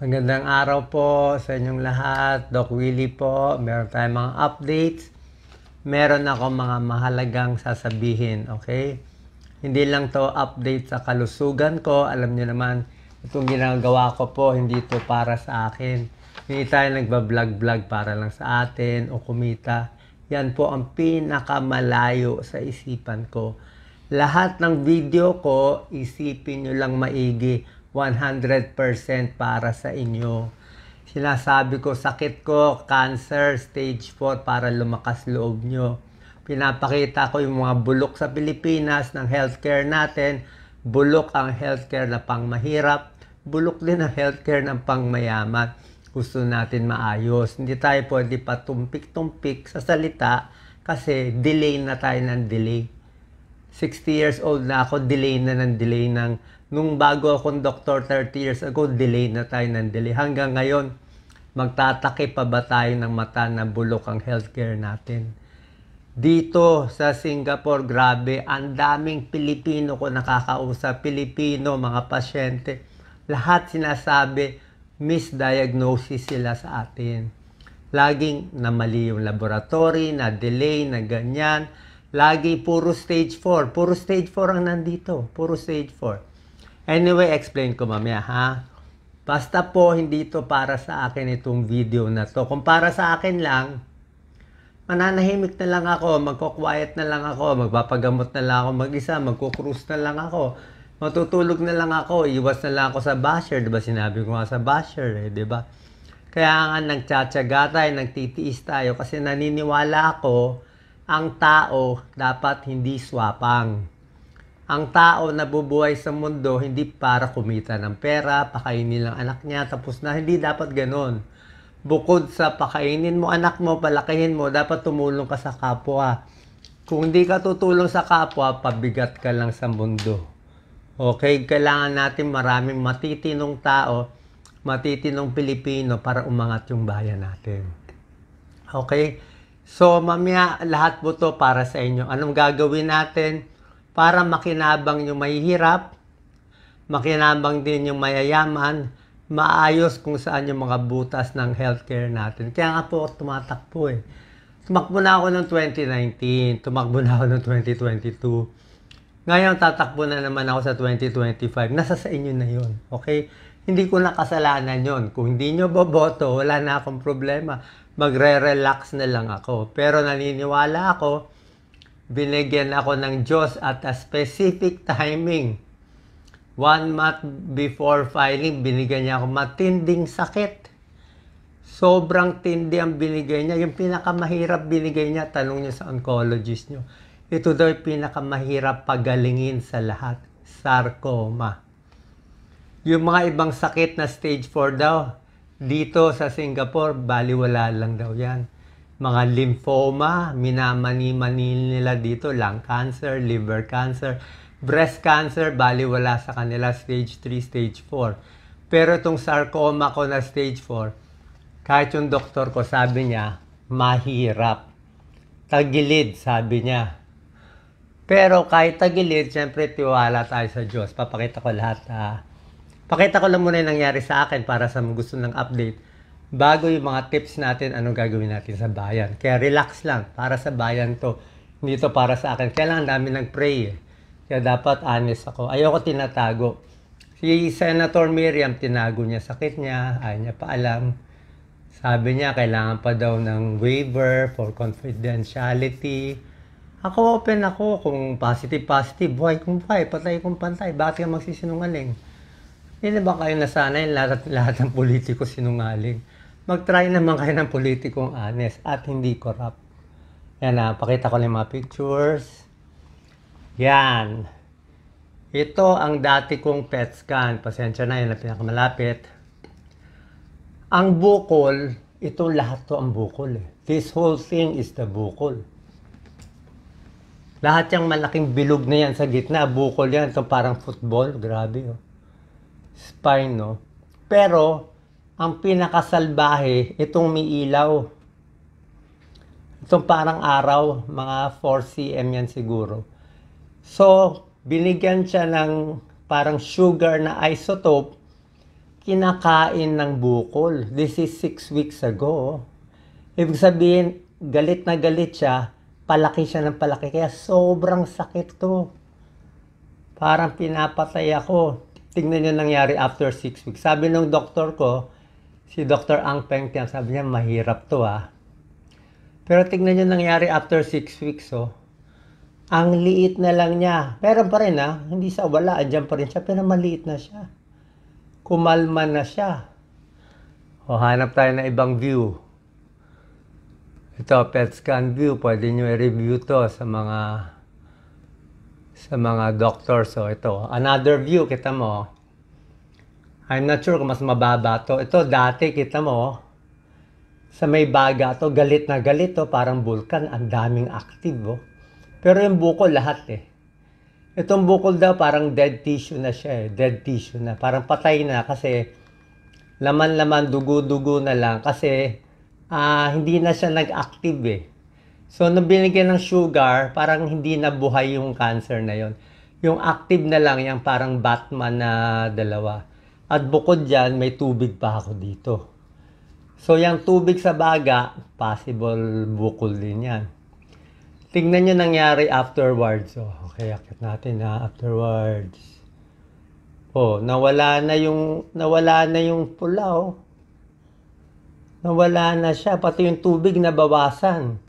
Magandang araw po sa inyong lahat. Doc Willie po. Meron tayong mga updates. Meron ako mga mahalagang sasabihin, okay? Hindi lang to update sa kalusugan ko. Alam niyo naman, itong ginagawa ko po, hindi to para sa akin. Hindi tayo nagbablog-vlog para lang sa atin o kumita. Yan po ang pinakamalayo sa isipan ko. Lahat ng video ko, isipin nyo lang maigi. 100% para sa inyo. Sinasabi ko, sakit ko, cancer, stage 4 para lumakas loob nyo. Pinapakita ko yung mga bulok sa Pilipinas ng healthcare natin. Bulok ang healthcare na pangmahirap. Bulok din ang healthcare ng pangmayaman. Gusto natin maayos. Hindi tayo pwede patumpik-tumpik sa salita kasi delay na tayo ng delay. 60 years old na ako, delay na ng delay ng nung bago akong doktor 30 years ago, delay na tayo ng delay. Hanggang ngayon, magtatake pa ba tayo ng mata na bulok ang healthcare natin? Dito sa Singapore, grabe, ang daming Pilipino ko nakakausap. Pilipino, mga pasyente. Lahat sinasabi, misdiagnosis sila sa atin. Laging na mali yung laboratory, na delay, na ganyan. Lagi puro stage 4. Puro stage 4 ang nandito. Puro stage 4. Anyway, explain ko mamaya, ha? Basta po, hindi to para sa akin itong video na to. Kung para sa akin lang, mananahimik na lang ako, magko-quiet na lang ako, magpapagamot na lang ako mag-isa, magko-cruise na lang ako, matutulog na lang ako, iwas na lang ako sa basher, diba? Sinabi ko nga sa basher, diba? Kaya nga nagtsatsaga tayo, nagtitiis tayo, kasi naniniwala ako, ang tao dapat hindi swapang. Ang tao na bubuhay sa mundo, hindi para kumita ng pera, pakainin lang anak niya, tapos na, hindi dapat ganon. Bukod sa pakainin mo anak mo, palakihin mo, dapat tumulong ka sa kapwa. Kung hindi ka tutulong sa kapwa, pabigat ka lang sa mundo. Okay, kailangan natin maraming matitinong tao, matitinong Pilipino para umangat yung bayan natin. Okay, so mamaya lahat po to para sa inyo. Anong gagawin natin? Para makinabang yung mahihirap, makinabang din yung mayayaman, maayos kung saan yung mga butas ng healthcare natin. Kaya nga po tumatakbo eh. Tumakbo na ako noong 2019, tumakbo na ako noong 2022. Ngayon tatakbo na naman ako sa 2025. Nasa sa inyo na yun, okay? Hindi ko na kasalanan yun. Kung hindi nyo boboto, wala na akong problema. Magre-relax na lang ako. Pero naniniwala ako, binigyan ako ng Diyos at a specific timing. 1 month before filing, binigyan niya ako matinding sakit. Sobrang tindi ang binigay niya. Yung pinakamahirap binigay niya, tanong niyo sa oncologist niyo. Ito daw yung pinakamahirap pagalingin sa lahat. Sarcoma. Yung mga ibang sakit na stage 4 daw, dito sa Singapore, baliwala lang daw yan. Mga lymphoma, minamani-mani nila dito, lung cancer, liver cancer, breast cancer, baliwala sa kanila, stage 3, stage 4. Pero itong sarcoma ko na stage 4, kahit yung doktor ko sabi niya, mahirap. Tagilid, sabi niya. Pero kahit tagilid, syempre tiwala tayo sa Diyos. Papakita ko lahat. Pakita ko lang muna yung nangyari sa akin para sa gusto ng update. Bago yung mga tips natin, anong gagawin natin sa bayan. Kaya relax lang, para sa bayan to. Hindi to para sa akin. Kailangan dami nag-pray eh. Kaya dapat honest ako. Ayoko tinatago. Si Senator Miriam, tinago niya sakit niya, ayaw niya pa alam. Sabi niya, kailangan pa daw ng waiver for confidentiality. Ako open ako, kung positive, buhay kung buhay, patay kung pantay. Bakit ka magsisinungaling? Hindi ba kayo nasanay lahat ng politiko sinungaling? Mag-try naman kayo ng politikong honest at hindi corrupt. Yan na, pakita ko lang yung mga pictures. Yan. Ito ang dati kong PET scan. Pasensya na, yun ang pinakamalapit. Ang bukol, ito lahat to ang bukol eh. This whole thing is the bukol. Lahat yung malaking bilog na yan sa gitna, bukol yan. Ito parang football, grabe oh. Spine, no? Pero, ang pinakasalbahe, itong may ilaw. Itong parang araw, mga 4 cm yan siguro. So, binigyan siya ng parang sugar na isotope kinakain ng bukol. This is 6 weeks ago. Ibig sabihin, galit na galit siya, palaki siya ng palaki. Kaya sobrang sakit to. Parang pinapatay ako. Tingnan niyo nangyari after 6 weeks. Sabi ng doktor ko, si Dr. Ang Peng Tiam, sabi niya, mahirap to Pero tingnan niyo nangyari after 6 weeks Ang liit na lang niya. Pero pa rin hindi sa wala, andyan pa rin siya, pero maliit na siya. Kumalma na siya. Hanap tayo ng ibang view. Ito, PET scan view. Pwede nyo i-review to sa mga doctors. So, ito, another view, kita mo. I'm not sure kung mas mababa to. Ito, dati, kita mo, sa may baga to, galit na galit to, parang vulkan, ang daming active Pero yung bukol, lahat Itong bukol daw, parang dead tissue na siya Dead tissue na. Parang patay na kasi laman-laman, dugo-dugo na lang. Kasi hindi na siya nag-active So, nung binigyan ng sugar, parang hindi na buhay yung cancer na yon. Yung active na lang, yung parang Batman na dalawa. At bukod dyan, may tubig pa ako dito. So, yung tubig sa baga, possible bukol din yan. Tingnan nyo nangyari afterwards. Okay, akit natin afterwards. Nawala na yung pula Nawala na siya, pati yung tubig nabawasan.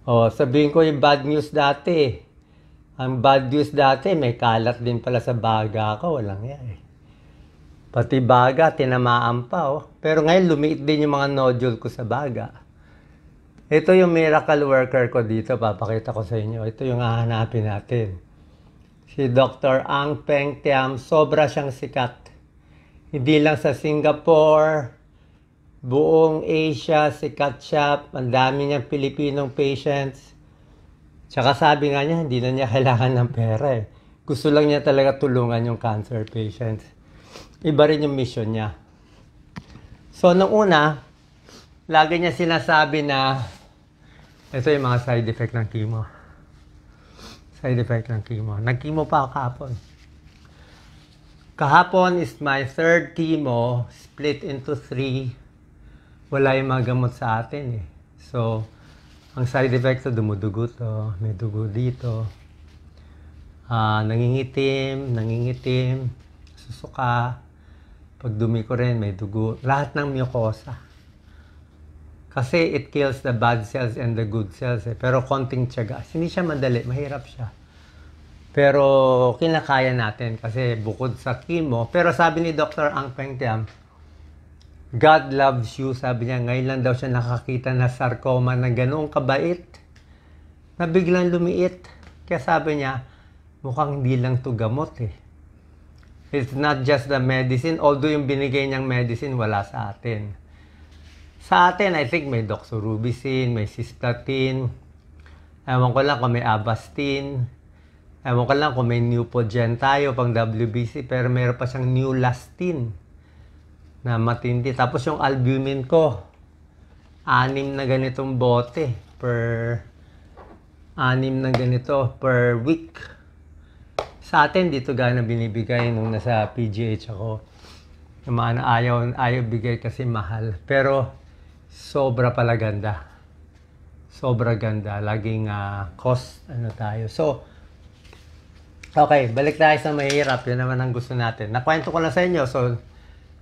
Sabihin ko yung bad news dati. Ang bad news dati, may kalat din pala sa baga ko. Walang yan Pati baga, tinamaan pa Pero ngayon, lumiit din yung mga nodule ko sa baga. Ito yung miracle worker ko dito. Papakita ko sa inyo. Ito yung hahanapin natin. Si Dr. Ang Peng Tiam, sobra siyang sikat. Hindi lang sa Singapore, buong Asia, sikat siya. Ang dami niyang Pilipinong patients. Tsaka sabi nga niya, hindi na niya kailangan ng pera Gusto lang niya talaga tulungan yung cancer patients. Iba rin yung mission niya. So, nung una, lagi niya sinasabi na ito yung mga side effect ng chemo. Side effect ng chemo. Nag-chemo pa ako kahapon. Kahapon is my third chemo, split into 3. Wala yung mga gamot sa atin So, ang side effect dumudugo to. May dugo dito. Nangingitim, susuka. Pag dumi ko rin, may dugo. Lahat ng mucosa. Kasi it kills the bad cells and the good cells Pero konting tiyaga. Hindi siya madali, mahirap siya. Pero kinakaya natin kasi bukod sa chemo. Pero sabi ni Dr. Ang Peng Tiam, God loves you. Sabi niya, ngayon lang daw siya nakakita na sarcoma na ganoong kabait. Na biglang lumiit. Kaya sabi niya, mukhang hindi lang to gamot It's not just the medicine. Although yung binigay niyang medicine, wala sa atin. Sa atin, I think may doxorubicin, may cystatin. Ewan ko lang kung may Avastin. Ewan ko lang kung may Neupogen tayo pang WBC. Pero meron pa siyang Neulastine na matindi. Tapos yung albumin ko, 6 na ganitong bote per week. Sa atin, dito gana binibigay nung nasa PGH ako. Yung mga ayaw bigay kasi mahal. Pero, sobra pala ganda. Sobra ganda. Laging cost, tayo. So, okay, balik tayo sa mahirap. Yun naman ang gusto natin. Nakwento ko lang sa inyo. So,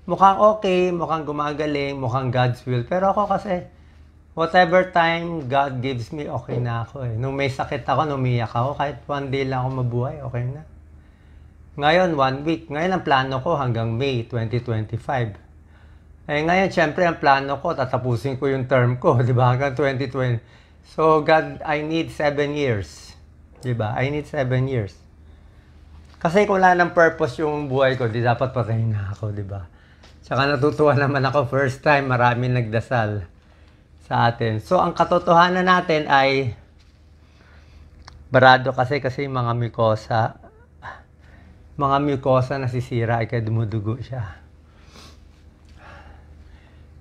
mukhang okay, mukhang gumagaling, mukhang God's will. Pero ako kasi, whatever time God gives me, okay na ako Nung may sakit ako, umiyak ako, kahit 1 day lang ako mabuhay, okay na. Ngayon, 1 week. Ngayon, ang plano ko hanggang May 2025. Ngayon, syempre, ang plano ko, tatapusin ko yung term ko, di ba? Hanggang 2020. So, God, I need 7 years. Di ba? I need 7 years. Kasi kung wala ng purpose yung buhay ko, di dapat patayin na ako, di ba? Tsaka natutuwa naman ako, first time, marami nagdasal sa atin. So, ang katotohanan natin ay barado kasi mga mucosa nasisira ay kaya dumudugo siya.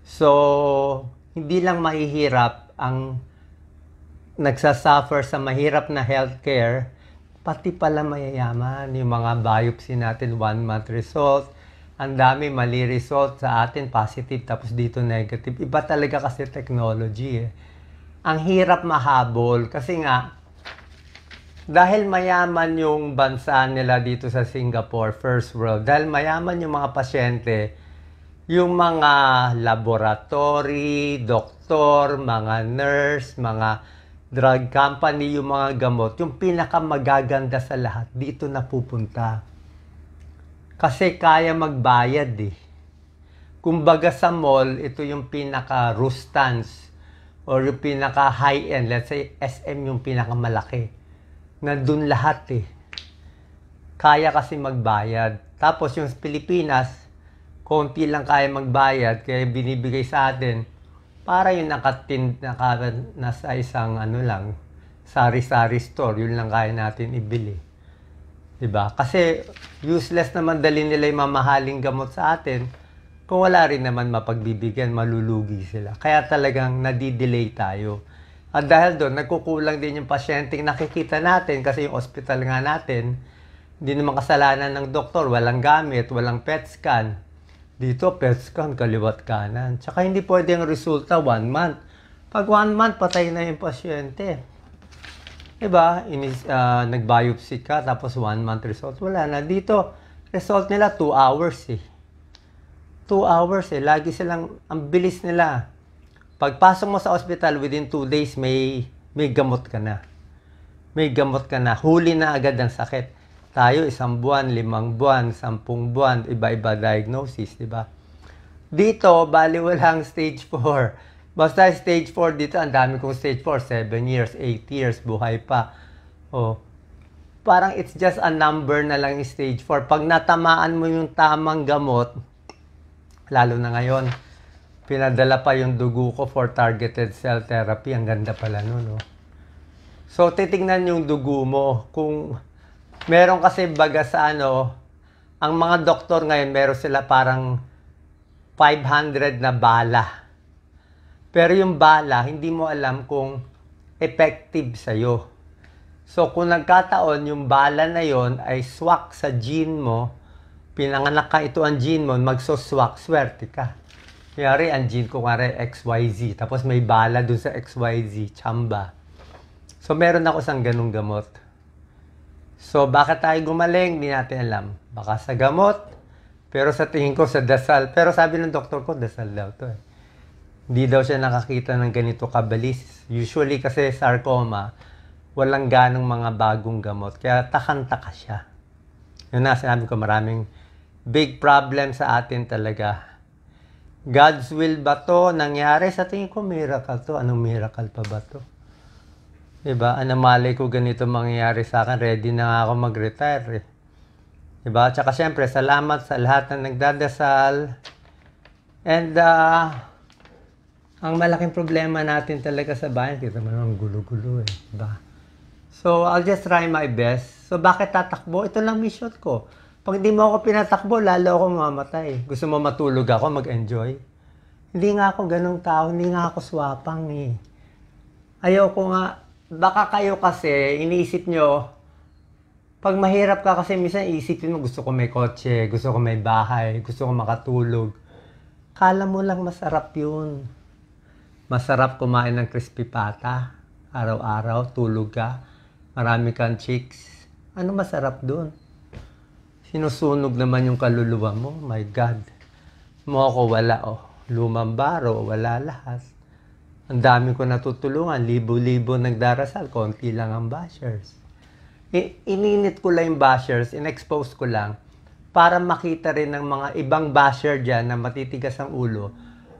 So, hindi lang mahihirap ang nagsasuffer sa mahirap na healthcare, pati pala mayayaman. Yung mga biopsy natin, 1 month result, Ang dami mali result sa atin, positive, tapos dito negative. Iba talaga kasi technology eh. Ang hirap mahabol kasi nga, dahil mayaman yung bansa nila dito sa Singapore, first world, dahil mayaman yung mga pasyente, yung mga laboratory, doktor, mga nurse, mga drug company, yung mga gamot, yung pinakamagaganda sa lahat, dito napupunta. Kasi kaya magbayad eh. Kumbaga sa mall, ito yung pinaka-rustans or yung pinaka-high-end. Let's say, SM yung pinakamalaki. Nandun lahat eh. Kaya kasi magbayad. Tapos yung Pilipinas, konti lang kaya magbayad, kaya binibigay sa atin para yung nasa isang ano lang, sari-sari store, yun lang kaya natin ibili. Diba? Kasi useless naman dali nila yung mamahaling gamot sa atin kung wala rin naman mapagbibigyan, malulugi sila. Kaya talagang nadidelay tayo. At dahil doon, nagkukulang din yung pasyenteng nakikita natin kasi yung hospital nga natin, hindi naman kasalanan ng doktor, walang gamit, walang PET scan. Dito, PET scan, kaliwat kanan. Tsaka hindi pwedeng resulta 1 month. Pag 1 month, patay na yung pasyente. Diba? Nag-biopsy ka, tapos 1 month result. Wala na. Dito, result nila 2 hours eh. 2 hours eh. Lagi silang, ang bilis nila. Pagpasok mo sa hospital, within 2 days, may gamot ka na. May gamot ka na. Huli na agad ang sakit. Tayo, 1 buwan, 5 buwan, 10 buwan, iba-iba diagnosis, di ba? Dito, bali walang stage 4. Basta stage 4 dito, ang dami kong stage 4, 7 years, 8 years, buhay pa. Oh, parang it's just a number na lang yung stage 4. Pag natamaan mo yung tamang gamot, lalo na ngayon, pinadala pa yung dugo ko for targeted cell therapy. Ang ganda pala nun, no? So, titingnan yung dugo mo. Kung meron kasi baga sa ang mga doktor ngayon, meron sila parang 500 na bala. Pero yung bala, hindi mo alam kung effective sa'yo. So, kung nagkataon, yung bala na yon ay swak sa gene mo, pinanganak ka ito ang gene mo, magsoswak, swerte ka. Kaya ang gene ko XYZ, tapos may bala dun sa XYZ, tsamba. So, meron ako isang ganung gamot. So, bakit tayo gumaling? Hindi natin alam. Baka sa gamot, pero sa tingin ko sa dasal. Pero sabi ng doktor ko, dasal daw to eh. Hindi daw siya nakakita ng ganito kabalis. Usually kasi sarcoma, walang ganong mga bagong gamot. Kaya takang-taka siya. Yun na, sinabi ko, maraming big problem sa atin talaga. God's will ba to nangyari? Sa tingin ko, miracle to. Anong miracle pa ba to? Diba? Malay ko ganito mangyayari sa akin. Ready na nga ako mag-retire eh. Diba? Tsaka syempre, salamat sa lahat na nagdadasal. And, ang malaking problema natin talaga sa bayan, kita mo naman gulo-gulo eh. Diba? So, I'll just try my best. So, bakit tatakbo? Ito lang mission ko. Pag hindi mo ako pinatakbo, lalo ako mamatay. Gusto mo matulog ako, mag-enjoy? Hindi nga ako ganong tao, hindi nga ako swapang eh. Ayoko nga, baka kayo kasi, iniisip nyo, pag mahirap ka kasi, minsan iisipin mo, gusto ko may kotse, gusto ko may bahay, gusto ko makatulog. Kala mo lang masarap yun. Masarap kumain ng crispy pata, araw-araw, tulog ka, marami kang chicks. Ano masarap dun? Sinusunog naman yung kaluluwa mo, my God. Mo ako wala, oh. Lumambaro, wala lahat. Ang dami ko natutulungan, libo-libo nagdarasal, konti lang ang bashers. Ininit ko lang yung bashers, in-expose ko lang, para makita rin ng mga ibang basher dyan na matitigas ang ulo.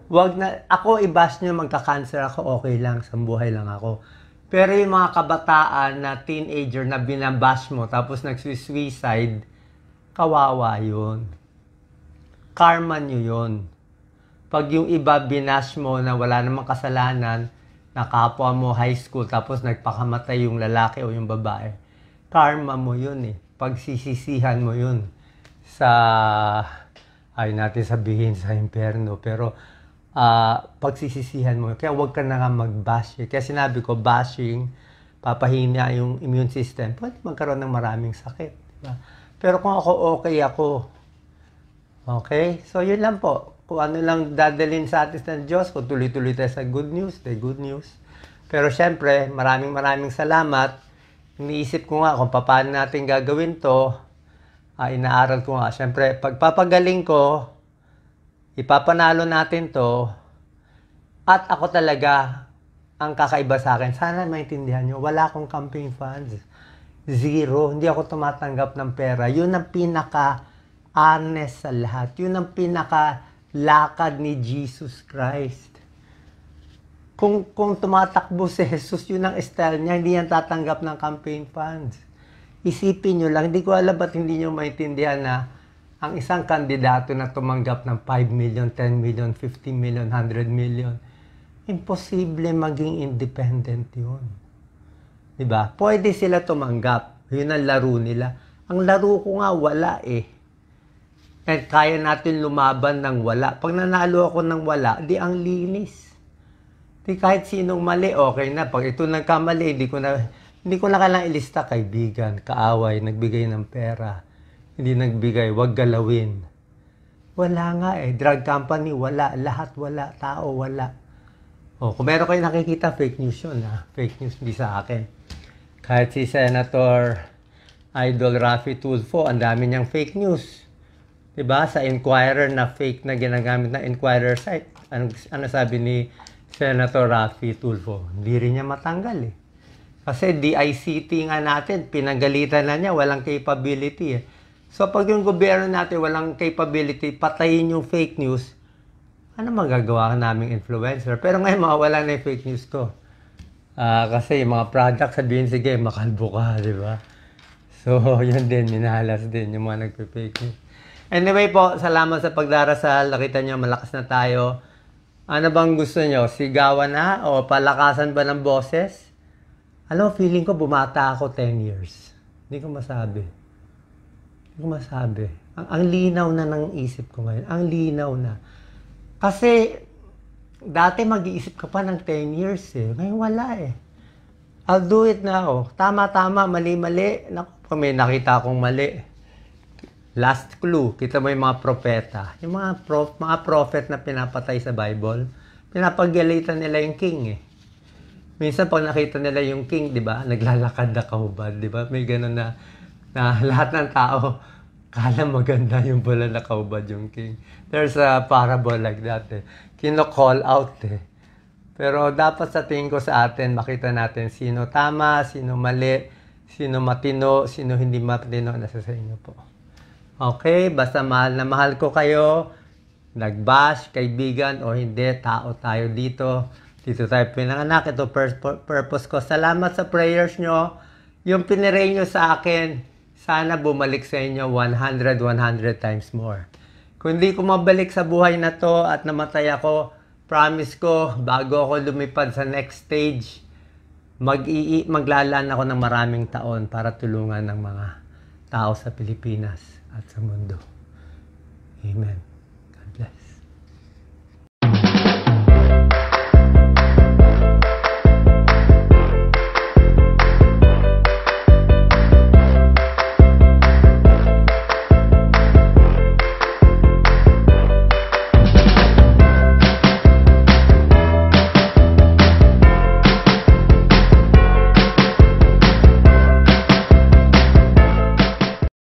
Wag na, ako i-bash nyo, magka-cancer ako, okay lang, sambuhay lang ako. Pero yung mga kabataan na teenager na binabash mo, tapos nag-suicide, kawawa yun. Karma nyo yun. Pag yung iba binash mo na wala namang kasalanan, na kapwa mo high school, tapos nagpakamatay yung lalaki o yung babae, karma mo yun eh. Pagsisisihan mo yun sa, ay natin sabihin sa impyerno, pero pagsisisihan mo. Kaya huwag ka na nga mag-bash. Kaya sinabi ko, bashing, papahina yung immune system, pwede magkaroon ng maraming sakit. Diba? Pero kung ako okay ako, Okay? So, yun lang po. Kung ano lang dadalhin sa atin ng Diyos, kung tuloy-tuloy tayo sa good news, the good news. Pero syempre, maraming salamat. Iniisip ko nga kung paano natin gagawin to. Inaaral ko nga. Syempre, pagpapagaling ko, ipapanalo natin to. At ako talaga, ang kakaiba sa akin, sana maintindihan nyo, wala akong campaign funds. Zero. Hindi ako tumatanggap ng pera. Yun ang pinaka-honest sa lahat. Yun ang pinaka-lakad ni Jesus Christ. Kung tumatakbo si Jesus, yun ang style niya, hindi yan tatanggap ng campaign funds. Isipin nyo lang, hindi ko alam ba't hindi nyo maintindihan na ang isang kandidato na tumanggap ng 5 million, 10 million, 50 million, 100 million, imposible maging independent yun. Diba? Pwede sila tumanggap. Yun ang laro nila. Ang laro ko nga, wala eh. And kaya natin lumaban ng wala. Pag nanalo ako ng wala, di ang linis. Di kahit sinong mali, okay na. Pag ito nagkamali, hindi ko na kailangang ilista, kaibigan, kaaway, nagbigay ng pera. Hindi nagbigay, wag galawin. Wala nga eh. Drug company, wala. Lahat wala. Tao, wala. Kung meron kayo nakikita, fake news yun. Fake news, hindi sa akin. Kahit si Senator Idol Raffy Tulfo, ang dami niyang fake news. Diba? Sa Inquirer na fake na ginagamit na Inquirer site. Ano sabi ni Senator Raffy Tulfo? Hindi rin niya matanggal eh. Kasi DICT nga natin, pinagalitan na niya, walang capability eh. So pag yung gobyerno natin walang capability, patayin yung fake news, ano magagawa naming influencer? Pero ngayon mawawala na yung fake news ko. Kasi yung mga product sabihin, sige, makalbo ka, di ba? So, yun din, minahalas din yung mga nagpe-fake news. Anyway po, salamat sa pagdarasal. Nakita nyo, malakas na tayo. Ano bang gusto nyo? Sigawan na? O palakasan ba ng boses? Alam mo, feeling ko bumata ako 10 years. Hindi ko masabi. Ang linaw na ng isip ko ngayon. Ang linaw na. Kasi, dati mag-iisip ka pa ng 10 years eh. Ngayon wala eh. I'll do it now. Tama-tama, mali-mali. Naku, may nakita akong mali. Last clue, kita mo yung mga propeta. Yung mga prophet na pinapatay sa Bible, pinapagalitan nila yung king eh. Minsan pag nakita nila yung king, di ba, naglalakad na kahubad, di ba? May ganun na lahat ng tao, kala maganda yung pala nakaubad yung king. There's a parable like that eh. Kino-call out eh. Pero dapat sa tingin ko sa atin, makita natin sino tama, sino mali, sino matino, sino hindi matino, nasa sa inyo po. Okay, basta mahal na mahal ko kayo, nag-bash, kaibigan o hindi, tao tayo dito. Dito tayo pinanganak, ito purpose ko. Salamat sa prayers nyo. Yung piniray nyo sa akin, sana bumalik sa inyo 100 times more. Kung hindi ko mabalik sa buhay na to at namatay ako, promise ko, bago ako lumipad sa next stage, maglalaan ako ng maraming taon para tulungan ng mga tao sa Pilipinas at sa mundo. Amen. God bless.